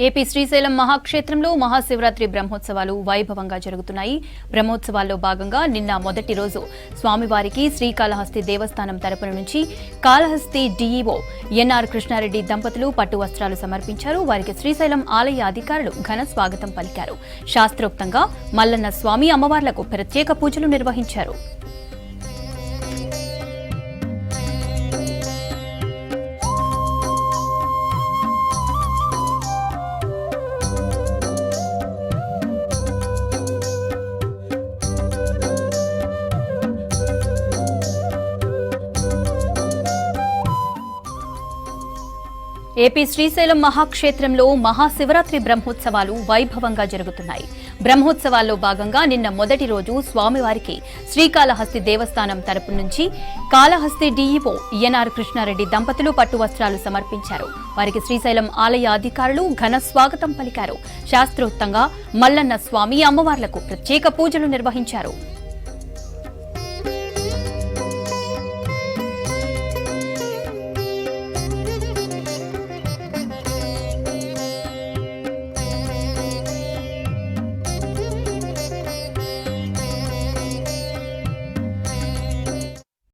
AP Srisailam మహాక్షేత్రంలో Mahashivratri బ్రహ్మోత్సవాలు వైభవంగా జరుగుతున్నాయి. బ్రహ్మోత్సవాల్లో భాగంగా నిన్న మొదటి రోజు స్వామివారికి శ్రీకాళహస్తి దేవస్థానం తరపున నుంచి కాళహస్తి డీఈఓ ఎన్ఆర్ కృష్ణారెడ్డి దంపతులు పట్టు వస్త్రాలు సమర్పించారు. వారికి శ్రీశైలం ఆలయ అధికారులు ఘన స్వాగతం పలికారు. శాస్త్రోక్తంగా మల్లన్న స్వామి అమ్మవార్లకు ప్రత్యేక పూజలు నిర్వహించారు. ఏపీ శ్రీశైలం మహాక్షేత్రంలో మహాశివరాత్రి బ్రహ్మోత్సవాలు వైభవంగా జరుగుతున్నాయి. బ్రహ్మోత్సవాల్లో భాగంగా నిన్న మొదటి రోజు స్వామివారికి శ్రీకాళహస్తి దేవస్థానం తరపు నుంచి కాళహస్తి డీఈఓ ఎన్ఆర్ కృష్ణారెడ్డి దంపతులు పట్టు వస్త్రాలు సమర్పించారు. వారికి శ్రీశైలం ఆలయ అధికారులు ఘన స్వాగతం పలికారు. శాస్త్రోక్తంగా మల్లన్న స్వామి అమ్మవార్లకు ప్రత్యేక పూజలు నిర్వహించారు.